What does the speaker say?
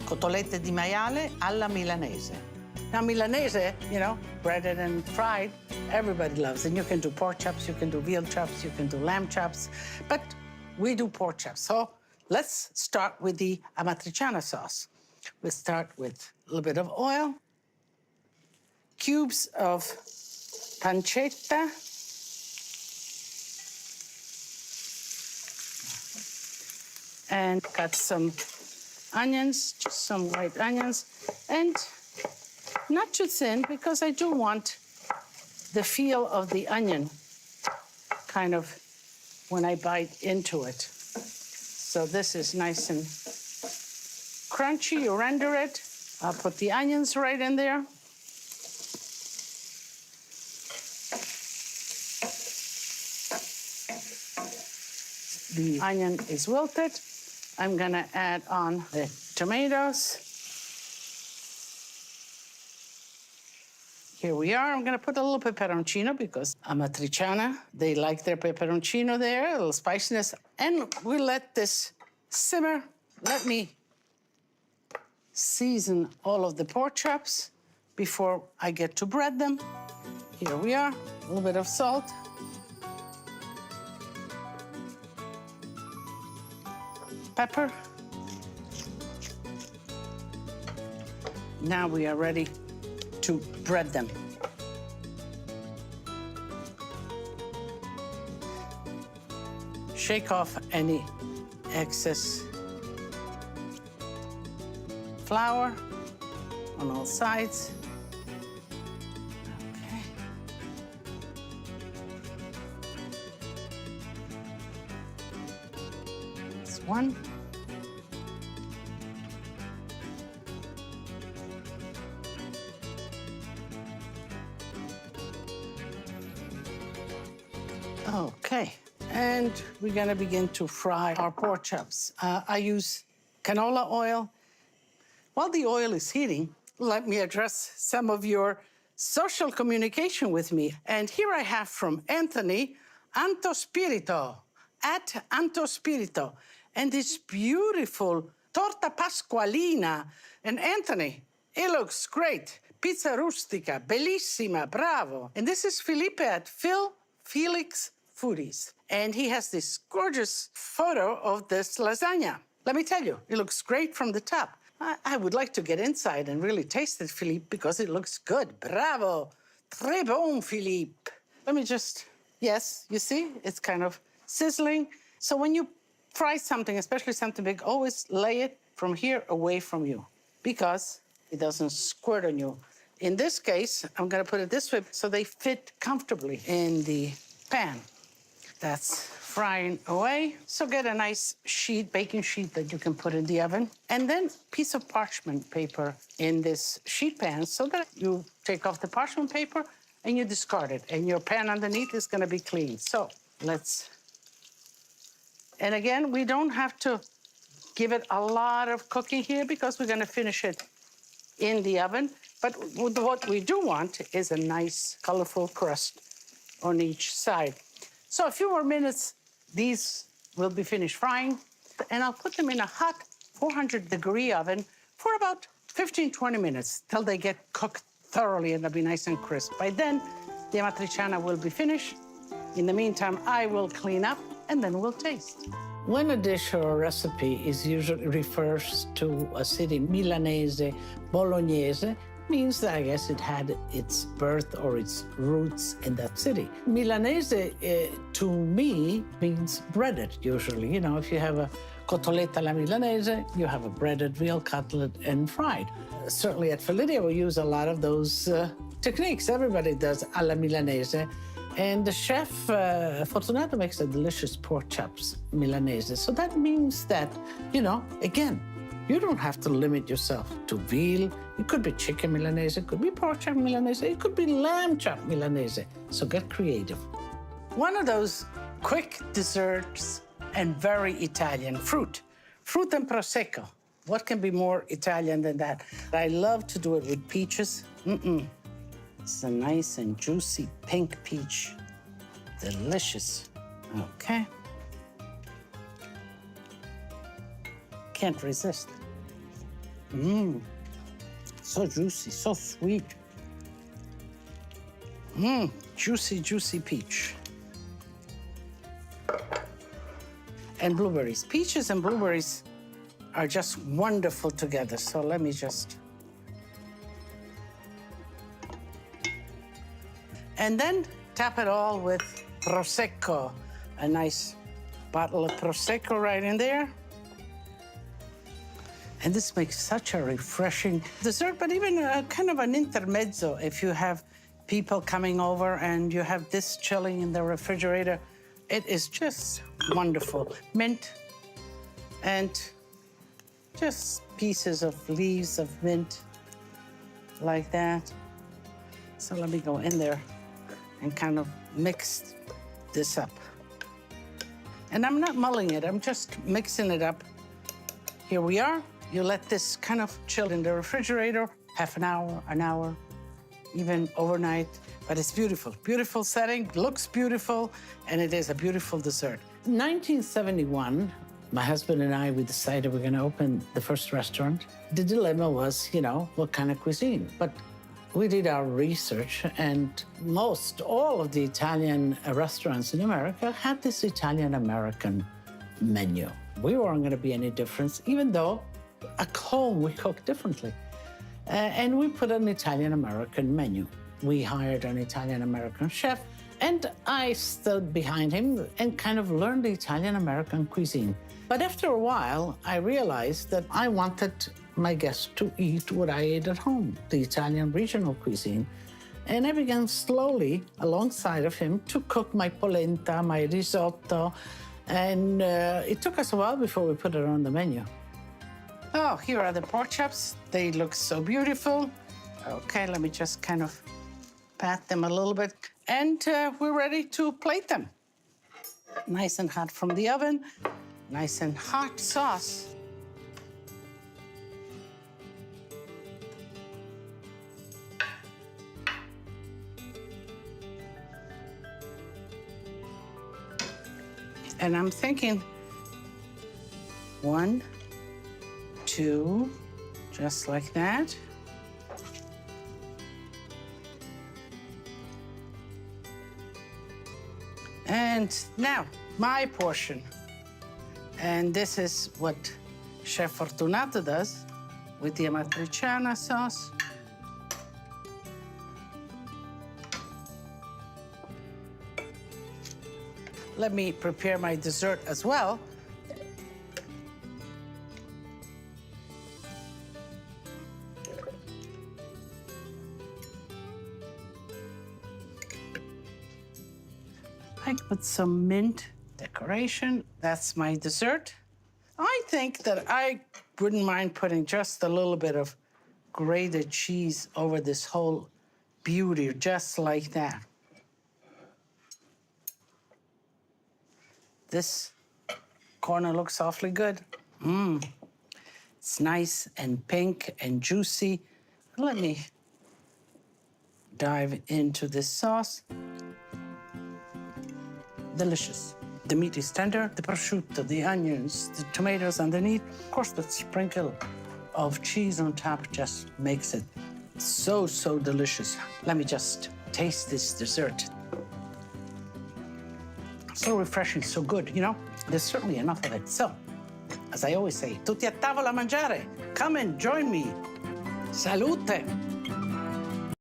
cotolette di maiale alla milanese. Now, Milanese, you know, breaded and fried, everybody loves. And you can do pork chops, you can do veal chops, you can do lamb chops, but we do pork chops. So let's start with the Amatriciana sauce. We'll start with a little bit of oil, cubes of pancetta, and cut some onions, just some white onions, and not too thin, because I do want the feel of the onion kind of when I bite into it. So this is nice and crunchy. You render it. I'll put the onions right in there. The onion is wilted. I'm gonna add on the tomatoes. Here we are. I'm gonna put a little peperoncino because Amatriciana, they like their peperoncino there, a little spiciness. And we let this simmer. Let me season all of the pork chops before I get to bread them. Here we are, a little bit of salt. Pepper. Now we are ready to bread them. Shake off any excess flour on all sides. Okay. That's one. Okay, and we're gonna begin to fry our pork chops. I use canola oil. While the oil is heating, let me address some of your social communication with me. And here I have from Anthony, Anto Spirito, at Anto Spirito, and this beautiful torta pasqualina. And Anthony, it looks great. Pizza rustica, bellissima, bravo. And this is Felipe at Felix Foodies. And he has this gorgeous photo of this lasagna. Let me tell you, it looks great from the top. I would like to get inside and really taste it, Philippe, because it looks good. Bravo. Très bon, Philippe. Let me just, yes, you see, it's kind of sizzling. So when you fry something, especially something big, always lay it from here away from you because it doesn't squirt on you. In this case, I'm gonna put it this way so they fit comfortably in the pan. That's frying away. So get a nice sheet, baking sheet that you can put in the oven, and then piece of parchment paper in this sheet pan so that you take off the parchment paper and you discard it, and your pan underneath is gonna be clean. So let's, and again, we don't have to give it a lot of cooking here because we're gonna finish it in the oven. But what we do want is a nice, colorful crust on each side. So a few more minutes, these will be finished frying, and I'll put them in a hot 400-degree oven for about 15, 20 minutes till they get cooked thoroughly and they'll be nice and crisp. By then, the Amatriciana will be finished. In the meantime, I will clean up and then we'll taste. When a dish or a recipe is usually refers to a city, Milanese, Bolognese, means that I guess it had its birth or its roots in that city. Milanese, to me, means breaded, usually. You know, if you have a cotoletta alla Milanese, you have a breaded veal cutlet and fried. Certainly at Lidia, we use a lot of those techniques. Everybody does alla Milanese. And the chef, Fortunato, makes a delicious pork chops Milanese. So that means that, you know, again, you don't have to limit yourself to veal. It could be chicken Milanese, it could be pork chop Milanese, it could be lamb chop Milanese. So get creative. One of those quick desserts and very Italian, fruit. Fruit and Prosecco. What can be more Italian than that? I love to do it with peaches. It's a nice and juicy pink peach. Delicious. Okay. Can't resist. So juicy, so sweet. Juicy, juicy peach. And blueberries. Peaches and blueberries are just wonderful together. So let me just... And then tap it all with Prosecco. A nice bottle of Prosecco right in there. And this makes such a refreshing dessert, but even kind of an intermezzo if you have people coming over and you have this chilling in the refrigerator. It is just wonderful. Mint and just pieces of leaves of mint like that. So let me go in there and kind of mix this up. And I'm not mulling it, I'm just mixing it up. Here we are. You let this kind of chill in the refrigerator, half an hour, even overnight. But it's beautiful, beautiful setting, looks beautiful, and it is a beautiful dessert. In 1971, my husband and I, we decided we're gonna open the first restaurant. The dilemma was, you know, what kind of cuisine? But we did our research, and all of the Italian restaurants in America had this Italian-American menu. We weren't gonna be any different, even though at home we cook differently. And we put an Italian-American menu. We hired an Italian-American chef, and I stood behind him and kind of learned the Italian-American cuisine. But after a while, I realized that I wanted my guests to eat what I ate at home, the Italian regional cuisine. And I began slowly, alongside of him, to cook my polenta, my risotto, and it took us a while before we put it on the menu. Oh, here are the pork chops. They look so beautiful. Okay, let me just kind of pat them a little bit. And we're ready to plate them. Nice and hot from the oven. Nice and hot sauce. And I'm thinking 1, 2, just like that. And now, my portion. And this is what Chef Fortunato does with the Amatriciana sauce. Let me prepare my dessert as well. I put some mint decoration. That's my dessert. I think that I wouldn't mind putting just a little bit of grated cheese over this whole beauty, just like that. This corner looks awfully good. It's nice and pink and juicy. Let me dive into this sauce. Delicious. The meat is tender, the prosciutto, the onions, the tomatoes underneath. Of course, the sprinkle of cheese on top just makes it so, so delicious. Let me just taste this dessert. So refreshing, so good, you know? There's certainly enough of it. So, as I always say, tutti a tavola a mangiare. Come and join me. Salute!